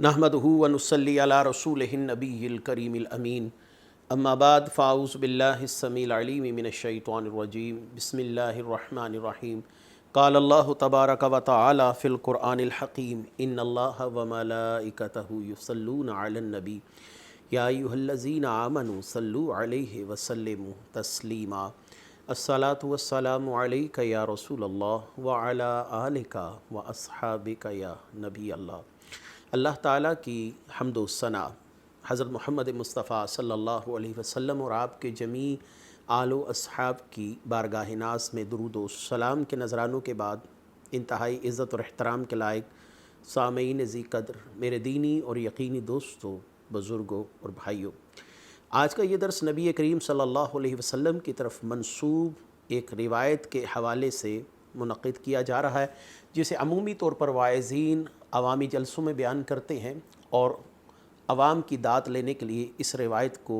नहमदुहु व नुसल्ली अला रसूलिहिन नबिय्यिल करीमिल अमीन। अम्मा बाद फ़ाऊज़ु बिल्लाहिस समीइल अलीम मिनश शैतानिर रजीम। बिस्मिल्लाहिर रहमानिर रहीम। क़ाल अल्लाहु तबारक व तआला फ़िल क़ुरआनिल हकीम इन्नल्लाहा व मलाइकतहु युसल्लूना अलन नबी या अय्युहल्लज़ीना आमनू सल्लू अलैहि व सल्लिमू तस्लीमा। अस्सलातु वस्सलामु अलैका या रसूलल्लाह व अला आलिका व अस्हाबिका या नबी अल्लाह। अल्लाह ताला की हम्द व सना हज़रत मोहम्मद मुस्तफ़ा सल्लल्लाहु अलैहि वसल्लम और आपके जमी आलो अस्हाब की बारगाह नाज़ में दुरूद व सलाम के नज़रानों के बाद इंतहाई इज़्ज़त और एहतराम के लायक सामईन ज़ी क़द्र मेरे दीनी और यकीनी दोस्तों, बुज़ुर्गों और भाइयों, आज का ये दर्स नबी करीम सल्लल्लाहु अलैहि वसल्लम की तरफ मंसूब एक रिवायत के हवाले से मुनक़िद किया जा रहा है, जिसे अमूमी तौर पर वाइज़ीन अवामी जलसों में बयान करते हैं और अवाम की दाद लेने के लिए इस रिवायत को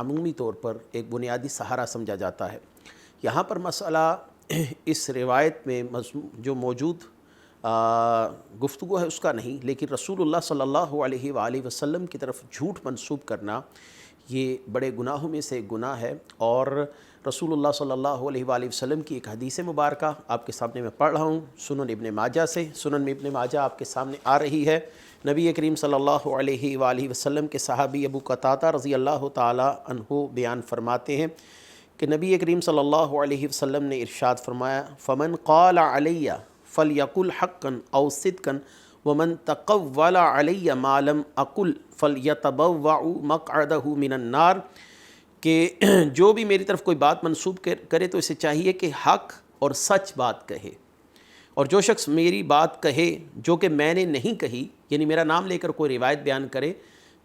अमूमी तौर पर एक बुनियादी सहारा समझा जाता है। यहाँ पर मसला इस रिवायत में जो मौजूद गुफ्तगू है उसका नहीं, लेकिन रसूलुल्लाह सल्लल्लाहु अलैहि वसल्लम की तरफ झूठ मंसूब करना ये बड़े गुनाहों में से एक गुनाह है। और रसूलुल्लाह सल्लल्लाहु अलैहि वसल्लम की एक हदीस मुबारका आपके सामने मैं पढ़ रहा हूँ सुनन इब्न माजा से। सुनन इब्न माजा आपके सामने आ रही है। नबी करीम सल्लल्लाहु अलैहि वसल्लम के सहाबी अबू कतादा रज़ी अल्लाह ताला अन्हु बयान फरमाते हैं कि नबी करीम सल्लल्लाहु अलैहि वसल्लम ने इरशाद फरमाया, फ़मन क़ाल अलैया फ़लयकुल हक़्क़न औ सिद्क़न वमन तक़व्वल अलैया मा लम अक़ुल फ़लयतबव्वअ मक़अदहु मिनन नार, कि जो भी मेरी तरफ कोई बात मंसूब करे तो इसे चाहिए कि हक़ और सच बात कहे, और जो शख्स मेरी बात कहे जो कि मैंने नहीं कही, यानी मेरा नाम लेकर कोई रिवायत बयान करे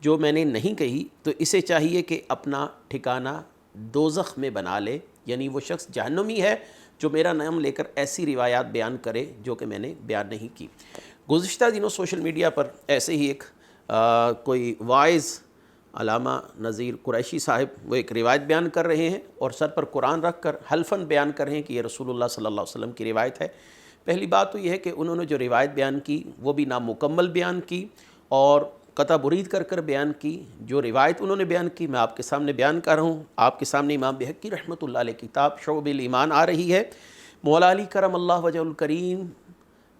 जो मैंने नहीं कही, तो इसे चाहिए कि अपना ठिकाना दोज़ख में बना ले। यानी वो शख्स जहन्नमी है जो मेरा नाम लेकर ऐसी रिवायात बयान करे जो कि मैंने बयान नहीं की। गुज़िश्ता दिनों सोशल मीडिया पर ऐसे ही एक कोई वाइज़ अलामा नज़ीर कुरैशी साहिब वो एक रिवायत बयान कर रहे हैं और सर पर कुरान रख कर हल्फन बयान कर रहे हैं कि ये रसूलुल्लाह सल्लल्लाहु अलैहि वसल्लम की रिवायत है। पहली बात तो ये है कि उन्होंने जो रिवायत बयान की वो भी नामुकम्मल बयान की और कता बुरीद कर कर बयान की। जो रिवायत उन्होंने बयान की मैं आपके सामने बयान कर रहा हूँ। आपके सामने इमाम बैहक़ी रहमतुल्लाह अलैह किताब शुअबुल ईमान आ रही है। मौला अली करमल्लाहु वजहुल करीम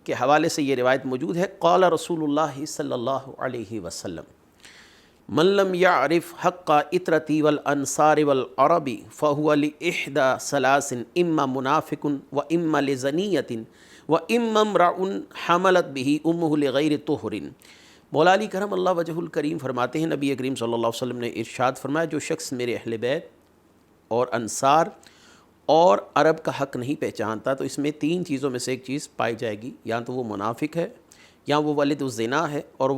के हवाले से ये रिवायत मौजूद है। क़ाल रसूलुल्लाह सल्लल्लाहु अलैहि वसल्लम मन लम यअरिफ़ हक़्क़ इतरती वल अंसार वल अरबी फ़हुव लिइहदा सलासिन इम्मा मुनाफ़िकुन व इम्मा लिज़नियतिन व इम्मा इम्रउन हमलत बिही उम्मुहु लिग़ैरि तुहरिन। मौला अली करमल्लाहु वजहुल करीम फरमाते हैं, नबी करीम सल्लल्लाहु अलैहि वसल्लम ने इरशाद फरमाया, जो शख्स मेरे अहले बैत और अंसार और अरब का हक़ नहीं पहचानता तो इसमें तीन चीज़ों में से एक चीज़ पाई जाएगी, या तो वो मुनाफिक है, या वो वलिद ज़िना है, और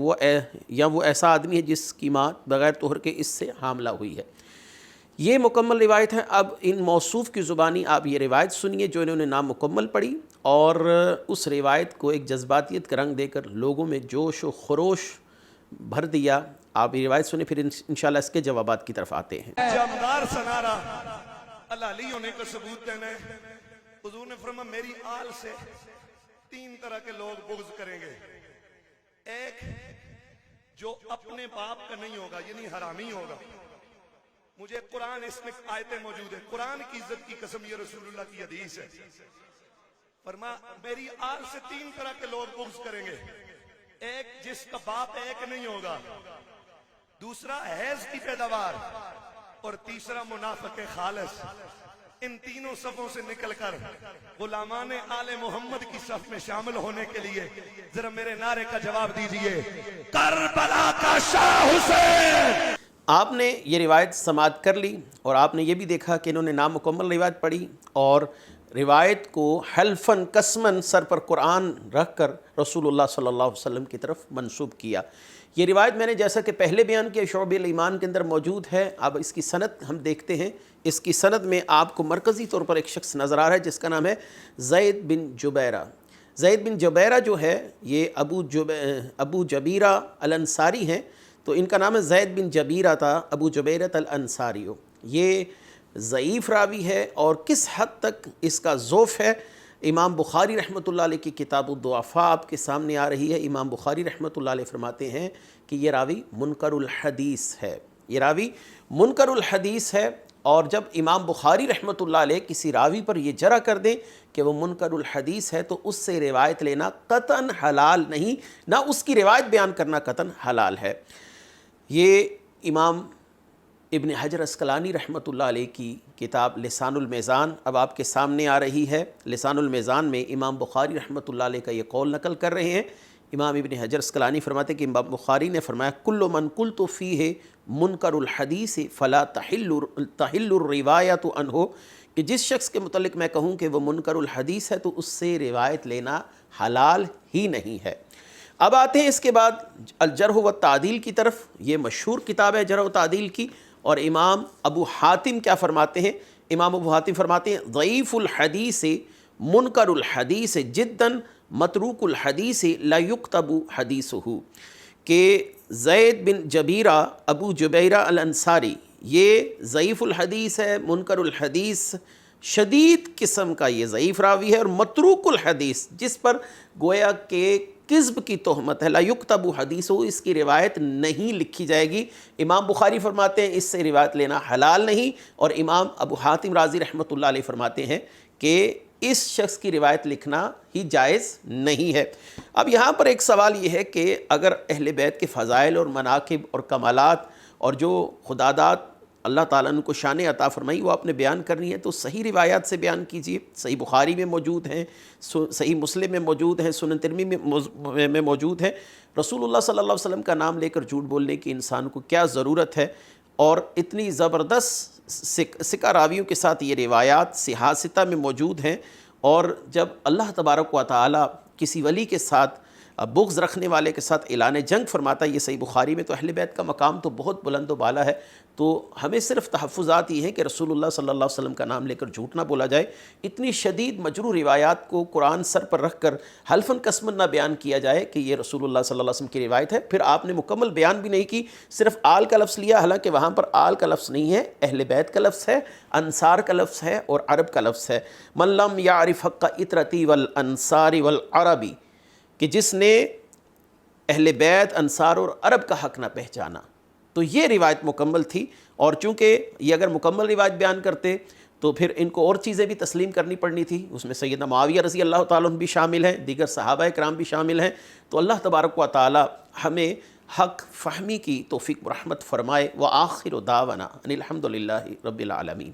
या वो ऐसा आदमी है जिसकी माँ बग़ैर तोहर के इससे हामला हुई है। ये मुकम्मल रिवायत है। अब इन मौसूफ़ की ज़ुबानी आप ये रिवायत सुनिए जो इन्होंने नामुकम्मल पढ़ी, और उस रिवायत को एक जज्बातियत का रंग देकर लोगों में जोश व खरोश भर दिया। आप ये रिवायत सुनिए, फिर इंशाअल्लाह इसके जवाबात की तरफ आते हैं। जमदार सनारा अली होने का सबूत देना है। हुजूर ने फरमाया मेरी आल से तीन तरह के लोग बुग़्ज़ करेंगे। एक जो अपने बाप का नहीं होगा, यानी हरामी होगा। मुझे कुरान इसमें आयतें मौजूद है, कुरान की इज्जत की कसम, ये रसूलुल्लाह की हदीस है। फरमाया मेरी आल से तीन तरह के लोग बुग़्ज़ करेंगे। एक जिसका बाप एक नहीं होगा, दूसरा हैज़ की पैदावार, और तीसरा मुनाफिक खालिस। इन तीनों सफ़ों से निकलकर गुलामान आले मोहम्मद की सफ में शामिल होने के लिए जरा मेरे नारे का जवाब दीजिए, करबला का शाह हुसैन। आपने ये रिवायत समाअत कर ली और आपने ये भी देखा कि इन्होंने नामुकम्मल रिवायत पढ़ी और रिवायत को हल्फन कसमन सर पर कुरान रख कर रसूलुल्लाह सल्लल्लाहु अलैहि वसल्लम की तरफ मंसूब किया। ये रिवायत मैंने जैसा कि पहले बयान किया शुअबुल ईमान के अंदर मौजूद है। अब इसकी सनद हम देखते हैं। इसकी सनद में आपको मरकज़ी तौर पर एक शख्स नज़र आ रहा है जिसका नाम है ज़ैद बिन जुबैरा। ज़ैद बिन जुबैरा जो है ये अबू जबीरा अल अंसारी हैं, तो इनका नाम है ज़ैद बिन जबीरा था अबू जुबैरत अल अंसारी। ये ज़ईफ़ रावी है और किस हद तक इसका ज़ोफ़ है امام بخاری رحمۃ اللہ علیہ کی کتاب الضعفاء آپ کے سامنے آ رہی ہے۔ امام بخاری رحمۃ اللہ علیہ فرماتے ہیں کہ یہ راوی منکر الحدیث ہے، یہ راوی منکر الحدیث ہے، اور جب امام بخاری رحمۃ اللہ علیہ کسی راوی پر یہ جرح کر دیں کہ وہ منکر الحدیث ہے تو اس سے روایت لینا قطعاً حلال نہیں، نہ اس کی روایت بیان کرنا قطعاً حلال ہے۔ یہ امام ابن حجر عسقلانی رحمۃ اللہ علیہ کی کتاب لسان المیزان اب آپ کے سامنے آ رہی ہے۔ لسان المیزان میں امام بخاری رحمۃ اللہ علیہ کا یہ قول نقل کر رہے ہیں۔ امام ابن حجر عسقلانی فرماتے ہیں کہ امام بخاری نے فرمایا کل من قلت فیہ منکر الحدیث فلا تحل الروایۃ عنہ، کہ جس شخص کے متعلق میں کہوں کہ وہ منکر الحدیث ہے تو اس سے روایت لینا حلال ہی نہیں ہے۔ اب آتے ہیں اس کے بعد الجرح والتعدیل کی طرف۔ یہ مشہور کتاب ہے جرح و تعدیل کی، اور امام ابو حاتم کیا فرماتے ہیں؟ امام ابو حاتم فرماتے ہیں ضعیف الحدیث منکر الحدیث جدا متروک الحدیث لا یکتب حدیثہ، کہ زید بن جبیرہ ابو جبیرہ الانصاری یہ ضعیف الحدیث ہے، منکر الحدیث، شدید قسم کا یہ ضعیف راوی ہے، اور متروک الحدیث جس پر گویا کہ کذب کی تہمت ہے، لا یکتب حدیثہ، اس کی روایت نہیں لکھی جائے گی۔ امام بخاری فرماتے ہیں اس سے روایت لینا حلال نہیں، اور امام ابو حاتم رازی رحمۃ اللہ علیہ فرماتے ہیں کہ اس شخص کی روایت لکھنا ہی جائز نہیں ہے۔ اب یہاں پر ایک سوال یہ ہے کہ اگر اہل بیت کے فضائل اور مناقب اور کمالات اور جو خدادات اللہ تعالیٰ نے کو شان عطا فرمائی وہ آپ نے بیان کرنی ہے تو صحیح روایات سے بیان کیجیے۔ صحیح بخاری میں موجود ہیں، صحیح مسلم میں موجود ہیں، سنن ترمذی میں موجود ہیں۔ رسول اللہ صلی اللہ علیہ وسلم کا نام لے کر جھوٹ بولنے کی انسان کو کیا ضرورت ہے، اور اتنی زبردست ثقہ راویوں کے ساتھ یہ روایات صحاح ستہ میں موجود ہیں۔ اور جب اللہ تبارک و تعالی کسی ولی کے ساتھ بغض رکھنے والے کے ساتھ اعلان جنگ فرماتا ہے، یہ صحیح بخاری میں، تو اہل بیت کا مقام تو بہت بلند و بالا ہے۔ تو ہمیں صرف تحفظات یہ ہیں کہ رسول اللہ صلی اللہ علیہ وسلم کا نام لے کر جھوٹ نہ بولا جائے، اتنی شدید مجروح روایات کو قرآن سر پر رکھ کر حلفاً قسماً نہ بیان کیا جائے کہ یہ رسول اللہ صلی اللہ علیہ وسلم کی روایت ہے۔ پھر آپ نے مکمل بیان بھی نہیں کی، صرف آل کا لفظ لیا، حالانکہ وہاں پر آل کا لفظ نہیں ہے، اہل بیت کا لفظ ہے، انصار کا لفظ ہے، اور عرب کا لفظ ہے۔ من لم یعرف حق اطرتی والانصار والعربی، کہ جس نے اہل بیت، انصار اور عرب کا حق نہ پہچانا، تو یہ روایت مکمل تھی۔ اور چونکہ یہ اگر مکمل روایت بیان کرتے تو پھر ان کو اور چیزیں بھی تسلیم کرنی پڑنی تھی، اس میں سیدنا معاویہ رضی اللہ تعالیٰ عنہ بھی شامل ہیں، دیگر صحابہ کرام بھی شامل ہیں۔ تو اللہ تبارک و تعالی ہمیں حق فہمی کی توفیق و رحمت فرمائے۔ وآخر دعوانا ان الحمد للہ رب العالمین۔